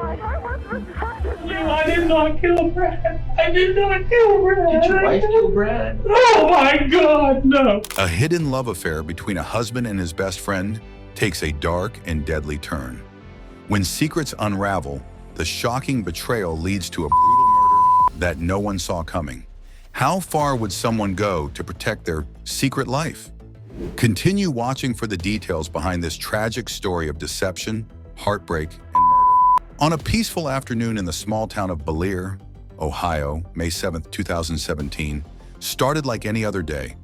I did not kill Brad. I did not kill Brad. Did your wife kill Brad? Oh my God, no. A hidden love affair between a husband and his best friend takes a dark and deadly turn. When secrets unravel, the shocking betrayal leads to a brutal murder that no one saw coming. How far would someone go to protect their secret life? Continue watching for the details behind this tragic story of deception, heartbreak, and murder. On a peaceful afternoon in the small town of Belear, Ohio, May 7, 2017, started like any other day.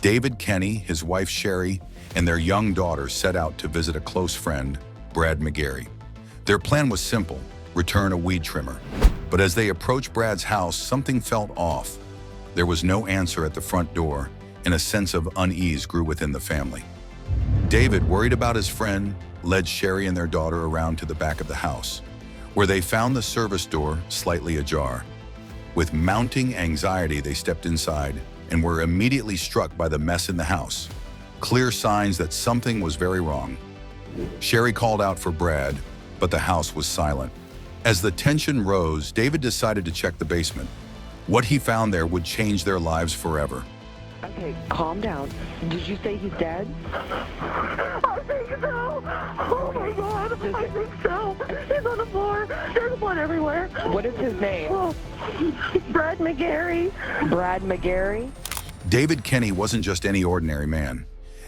David Kenny, his wife Sherry, and their young daughter set out to visit a close friend, Brad McGarry. Their plan was simple: return a weed trimmer. But as they approached Brad's house, something felt off. There was no answer at the front door, and a sense of unease grew within the family. David, worried about his friend, led Sherry and their daughter around to the back of the house, where they found the service door slightly ajar. With mounting anxiety, they stepped inside and were immediately struck by the mess in the house. Clear signs that something was very wrong. Sherry called out for Brad, but the house was silent. As the tension rose, David decided to check the basement. What he found there would change their lives forever. Okay, calm down. Did you say he's dead? I think so. Oh my God, I think so. He's on the floor. There's blood everywhere. What is his name? Oh, Brad McGarry. Brad McGarry? David Kenny wasn't just any ordinary man.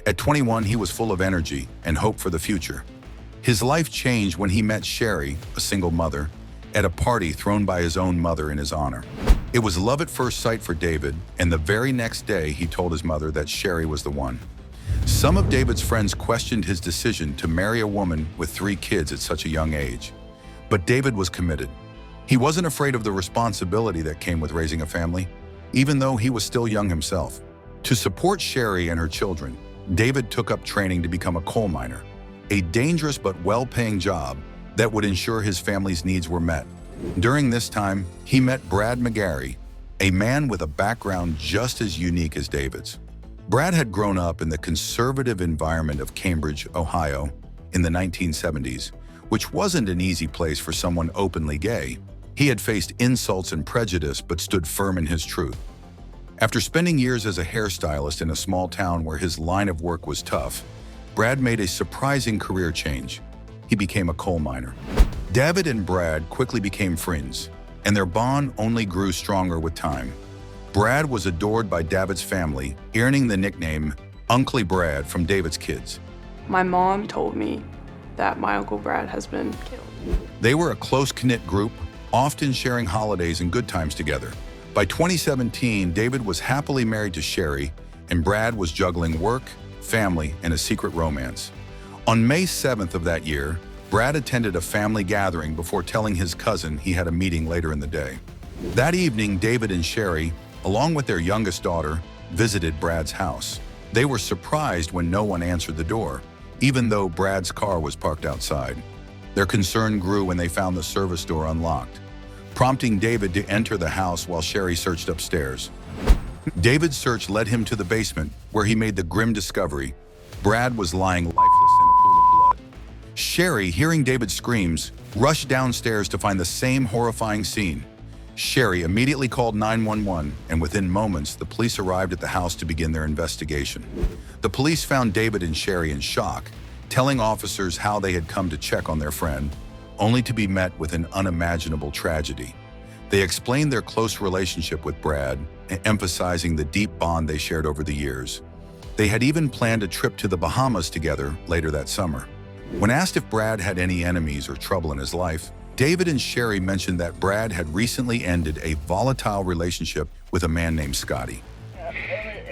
At 21, he was full of energy and hope for the future. His life changed when he met Sherry, a single mother, at a party thrown by his own mother in his honor. It was love at first sight for David, and the very next day he told his mother that Sherry was the one. Some of David's friends questioned his decision to marry a woman with 3 kids at such a young age. But David was committed. He wasn't afraid of the responsibility that came with raising a family, even though he was still young himself. To support Sherry and her children, David took up training to become a coal miner, a dangerous but well-paying job that would ensure his family's needs were met. During this time, he met Brad McGarry, a man with a background just as unique as David's. Brad had grown up in the conservative environment of Cambridge, Ohio, in the 1970s, which wasn't an easy place for someone openly gay. He had faced insults and prejudice but stood firm in his truth. After spending years as a hairstylist in a small town where his line of work was tough, Brad made a surprising career change. He became a coal miner. David and Brad quickly became friends, and their bond only grew stronger with time. Brad was adored by David's family, earning the nickname Uncle Brad from David's kids. My mom told me that my Uncle Brad has been killed. They were a close-knit group, often sharing holidays and good times together. By 2017, David was happily married to Sherry, and Brad was juggling work, family, and a secret romance. On May 7th of that year, Brad attended a family gathering before telling his cousin he had a meeting later in the day. That evening, David and Sherry, along with their youngest daughter, visited Brad's house. They were surprised when no one answered the door, even though Brad's car was parked outside. Their concern grew when they found the service door unlocked, prompting David to enter the house while Sherry searched upstairs. David's search led him to the basement, where he made the grim discovery: Brad was lying lifeless in a pool of blood. Sherry, hearing David's screams, rushed downstairs to find the same horrifying scene. Sherry immediately called 911, and within moments, the police arrived at the house to begin their investigation. The police found David and Sherry in shock, telling officers how they had come to check on their friend, only to be met with an unimaginable tragedy. They explained their close relationship with Brad, emphasizing the deep bond they shared over the years. They had even planned a trip to the Bahamas together later that summer. When asked if Brad had any enemies or trouble in his life, David and Sherry mentioned that Brad had recently ended a volatile relationship with a man named Scotty.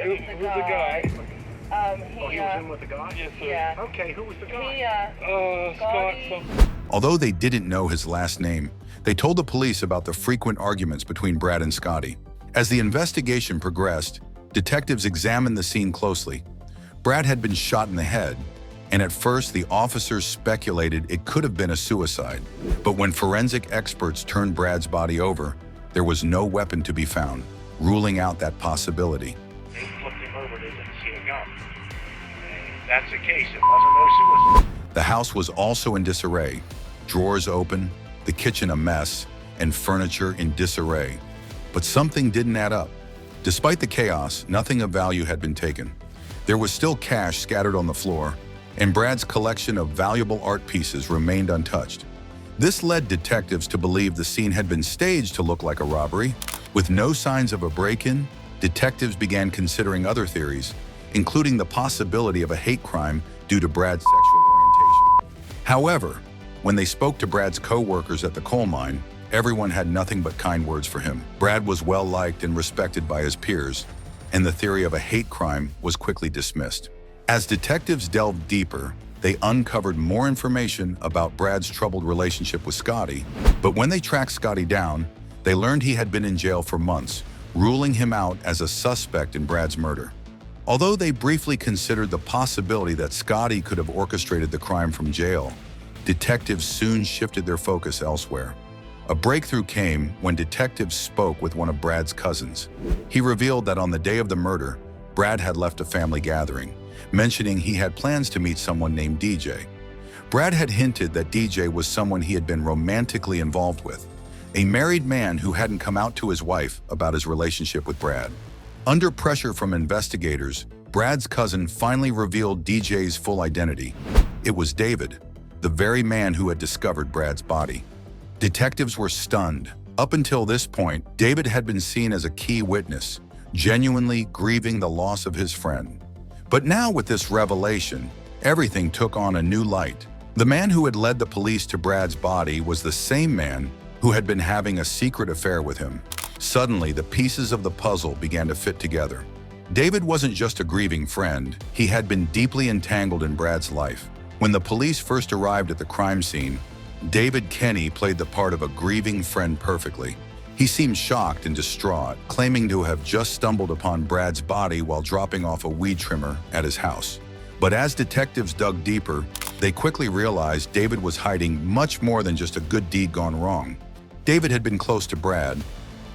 Who's the guy? He was in with the guy? Yes, sir. Yeah. Okay, who was the guy? Scott. Although they didn't know his last name, they told the police about the frequent arguments between Brad and Scotty. As the investigation progressed, detectives examined the scene closely. Brad had been shot in the head, and at first the officers speculated it could have been a suicide. But when forensic experts turned Brad's body over, there was no weapon to be found, ruling out that possibility. They flipped him over, they didn't see a gun. If that's the case, it wasn't no suicide. The house was also in disarray, drawers open, the kitchen a mess, and furniture in disarray. But something didn't add up. Despite the chaos, nothing of value had been taken. There was still cash scattered on the floor, and Brad's collection of valuable art pieces remained untouched. This led detectives to believe the scene had been staged to look like a robbery. With no signs of a break-in, detectives began considering other theories, including the possibility of a hate crime due to Brad's sexual orientation. However, when they spoke to Brad's co-workers at the coal mine, everyone had nothing but kind words for him. Brad was well-liked and respected by his peers, and the theory of a hate crime was quickly dismissed. As detectives delved deeper, they uncovered more information about Brad's troubled relationship with Scotty. But when they tracked Scotty down, they learned he had been in jail for months, ruling him out as a suspect in Brad's murder. Although they briefly considered the possibility that Scotty could have orchestrated the crime from jail, detectives soon shifted their focus elsewhere. A breakthrough came when detectives spoke with one of Brad's cousins. He revealed that on the day of the murder, Brad had left a family gathering, mentioning he had plans to meet someone named DJ. Brad had hinted that DJ was someone he had been romantically involved with, a married man who hadn't come out to his wife about his relationship with Brad. Under pressure from investigators, Brad's cousin finally revealed DJ's full identity. It was David, the very man who had discovered Brad's body. Detectives were stunned. Up until this point, David had been seen as a key witness, genuinely grieving the loss of his friend. But now with this revelation, everything took on a new light. The man who had led the police to Brad's body was the same man who had been having a secret affair with him. Suddenly, the pieces of the puzzle began to fit together. David wasn't just a grieving friend, he had been deeply entangled in Brad's life. When the police first arrived at the crime scene, David Kenny played the part of a grieving friend perfectly. He seemed shocked and distraught, claiming to have just stumbled upon Brad's body while dropping off a weed trimmer at his house. But as detectives dug deeper, they quickly realized David was hiding much more than just a good deed gone wrong. David had been close to Brad,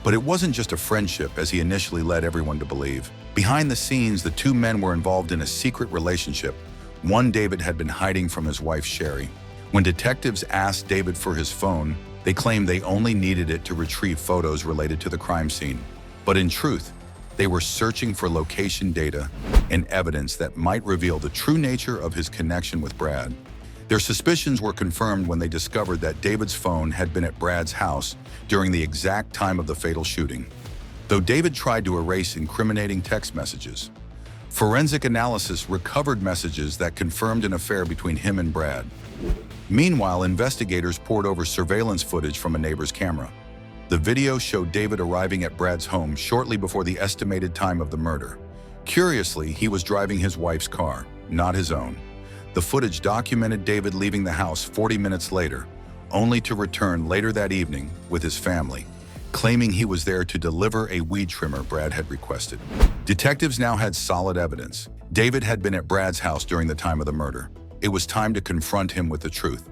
but it wasn't just a friendship as he initially led everyone to believe. Behind the scenes, the two men were involved in a secret relationship, one David had been hiding from his wife, Sherry. When detectives asked David for his phone, they claimed they only needed it to retrieve photos related to the crime scene. But in truth, they were searching for location data and evidence that might reveal the true nature of his connection with Brad. Their suspicions were confirmed when they discovered that David's phone had been at Brad's house during the exact time of the fatal shooting. Though David tried to erase incriminating text messages, forensic analysis recovered messages that confirmed an affair between him and Brad. Meanwhile, investigators pored over surveillance footage from a neighbor's camera. The video showed David arriving at Brad's home shortly before the estimated time of the murder. Curiously, he was driving his wife's car, not his own. The footage documented David leaving the house 40 minutes later, only to return later that evening with his family, claiming he was there to deliver a weed trimmer Brad had requested. Detectives now had solid evidence. David had been at Brad's house during the time of the murder. It was time to confront him with the truth.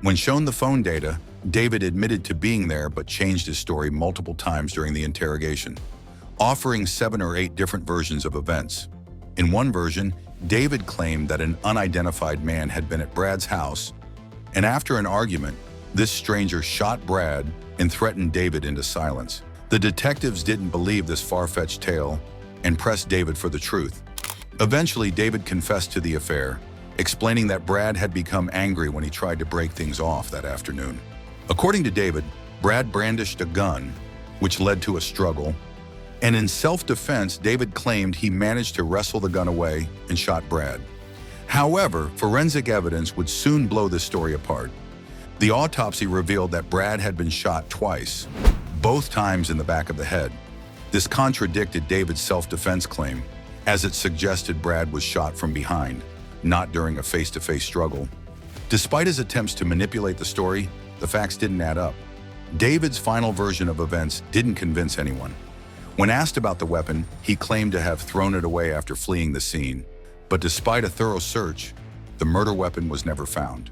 When shown the phone data, David admitted to being there but changed his story multiple times during the interrogation, offering 7 or 8 different versions of events. In one version, David claimed that an unidentified man had been at Brad's house, and after an argument, this stranger shot Brad and threatened David into silence. The detectives didn't believe this far-fetched tale and pressed David for the truth. Eventually, David confessed to the affair, explaining that Brad had become angry when he tried to break things off that afternoon. According to David, Brad brandished a gun, which led to a struggle, and in self-defense, David claimed he managed to wrestle the gun away and shot Brad. However, forensic evidence would soon blow this story apart. The autopsy revealed that Brad had been shot twice, both times in the back of the head. This contradicted David's self-defense claim, as it suggested Brad was shot from behind, not during a face-to-face struggle. Despite his attempts to manipulate the story, the facts didn't add up. David's final version of events didn't convince anyone. When asked about the weapon, he claimed to have thrown it away after fleeing the scene. But despite a thorough search, the murder weapon was never found.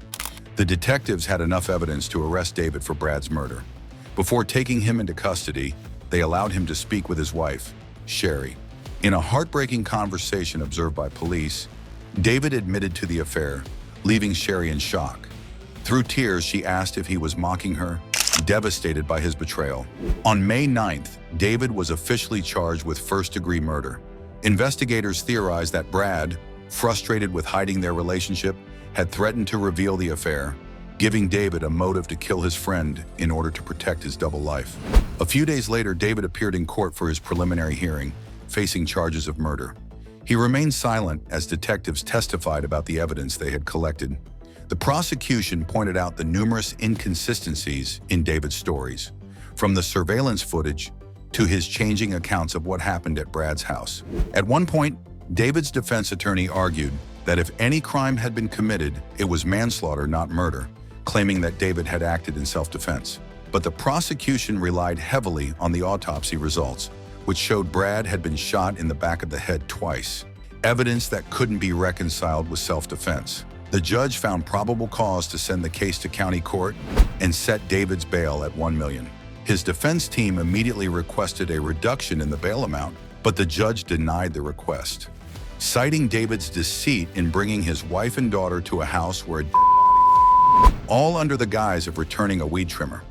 The detectives had enough evidence to arrest David for Brad's murder. Before taking him into custody, they allowed him to speak with his wife, Sherry. In a heartbreaking conversation observed by police, David admitted to the affair, leaving Sherry in shock. Through tears, she asked if he was mocking her, devastated by his betrayal. On May 9th, David was officially charged with first-degree murder. Investigators theorized that Brad, frustrated with hiding their relationship, had threatened to reveal the affair, giving David a motive to kill his friend in order to protect his double life. A few days later, David appeared in court for his preliminary hearing, facing charges of murder. He remained silent as detectives testified about the evidence they had collected. The prosecution pointed out the numerous inconsistencies in David's stories, from the surveillance footage to his changing accounts of what happened at Brad's house. At one point, David's defense attorney argued that if any crime had been committed, it was manslaughter, not murder, claiming that David had acted in self-defense. But the prosecution relied heavily on the autopsy results, which showed Brad had been shot in the back of the head twice, evidence that couldn't be reconciled with self-defense. The judge found probable cause to send the case to county court and set David's bail at $1 million. His defense team immediately requested a reduction in the bail amount, but the judge denied the request, citing David's deceit in bringing his wife and daughter to a house where a dead body lay, all under the guise of returning a weed trimmer.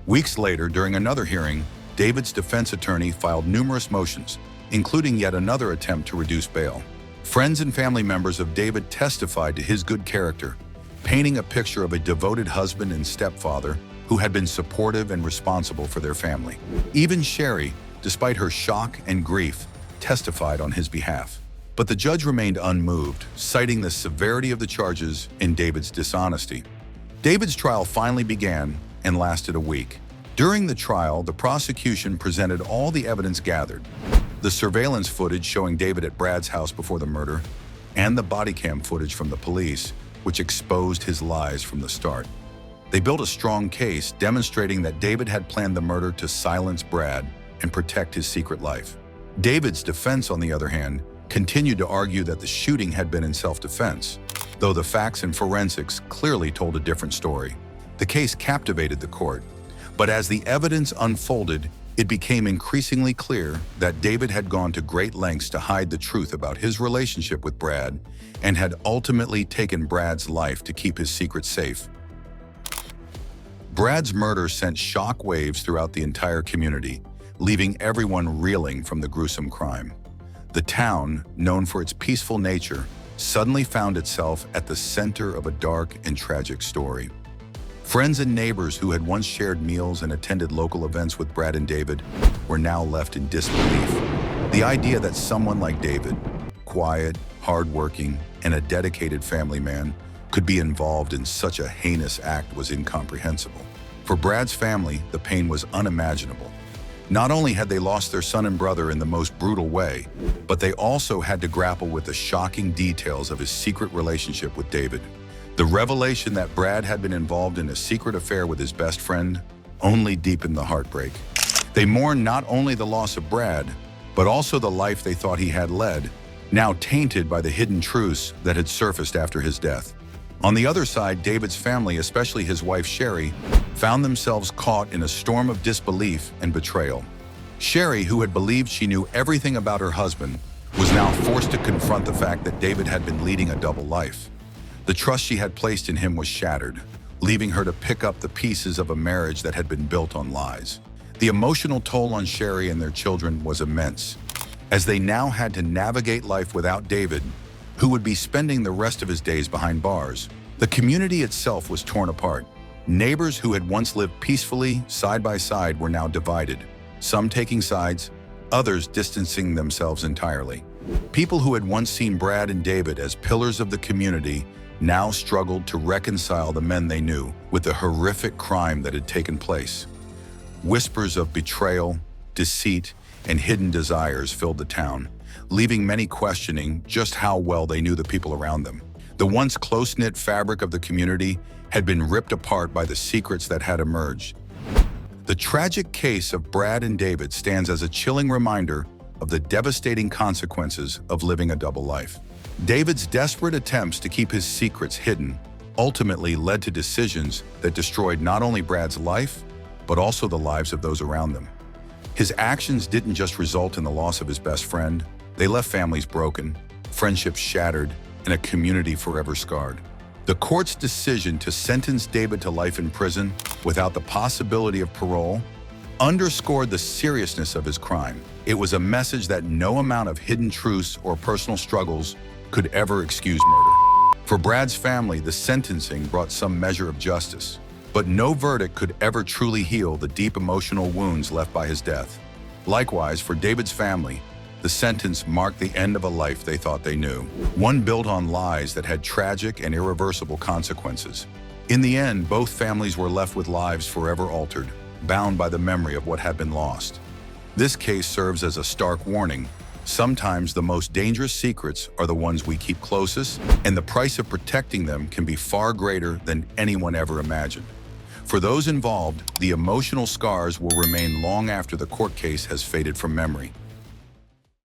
Weeks later, during another hearing, David's defense attorney filed numerous motions, including yet another attempt to reduce bail. Friends and family members of David testified to his good character, painting a picture of a devoted husband and stepfather who had been supportive and responsible for their family. Even Sherry, despite her shock and grief, testified on his behalf. But the judge remained unmoved, citing the severity of the charges and David's dishonesty. David's trial finally began and lasted a week. During the trial, the prosecution presented all the evidence gathered: the surveillance footage showing David at Brad's house before the murder, and the body cam footage from the police, which exposed his lies from the start. They built a strong case demonstrating that David had planned the murder to silence Brad and protect his secret life. David's defense, on the other hand, continued to argue that the shooting had been in self-defense, though the facts and forensics clearly told a different story. The case captivated the court, but as the evidence unfolded, it became increasingly clear that David had gone to great lengths to hide the truth about his relationship with Brad and had ultimately taken Brad's life to keep his secret safe. Brad's murder sent shock waves throughout the entire community, leaving everyone reeling from the gruesome crime. The town, known for its peaceful nature, suddenly found itself at the center of a dark and tragic story. Friends and neighbors who had once shared meals and attended local events with Brad and David were now left in disbelief. The idea that someone like David, quiet, hardworking, and a dedicated family man, could be involved in such a heinous act was incomprehensible. For Brad's family, the pain was unimaginable. Not only had they lost their son and brother in the most brutal way, but they also had to grapple with the shocking details of his secret relationship with David. The revelation that Brad had been involved in a secret affair with his best friend only deepened the heartbreak. They mourned not only the loss of Brad, but also the life they thought he had led, now tainted by the hidden truths that had surfaced after his death. On the other side, David's family, especially his wife Sherry, found themselves caught in a storm of disbelief and betrayal. Sherry, who had believed she knew everything about her husband, was now forced to confront the fact that David had been leading a double life. The trust she had placed in him was shattered, leaving her to pick up the pieces of a marriage that had been built on lies. The emotional toll on Sherry and their children was immense, as they now had to navigate life without David, who would be spending the rest of his days behind bars. The community itself was torn apart. Neighbors who had once lived peacefully side by side were now divided, some taking sides, others distancing themselves entirely. People who had once seen Brad and David as pillars of the community now struggled to reconcile the men they knew with the horrific crime that had taken place. Whispers of betrayal, deceit, and hidden desires filled the town, leaving many questioning just how well they knew the people around them. The once close-knit fabric of the community had been ripped apart by the secrets that had emerged. The tragic case of Brad and David stands as a chilling reminder of the devastating consequences of living a double life. David's desperate attempts to keep his secrets hidden ultimately led to decisions that destroyed not only Brad's life, but also the lives of those around them. His actions didn't just result in the loss of his best friend, they left families broken, friendships shattered, and a community forever scarred. The court's decision to sentence David to life in prison without the possibility of parole underscored the seriousness of his crime. It was a message that no amount of hidden truths or personal struggles could ever excuse murder. For Brad's family, the sentencing brought some measure of justice, but no verdict could ever truly heal the deep emotional wounds left by his death. Likewise, for David's family, the sentence marked the end of a life they thought they knew, one built on lies that had tragic and irreversible consequences. In the end, both families were left with lives forever altered, bound by the memory of what had been lost. This case serves as a stark warning. Sometimes the most dangerous secrets are the ones we keep closest, and the price of protecting them can be far greater than anyone ever imagined. For those involved, the emotional scars will remain long after the court case has faded from memory.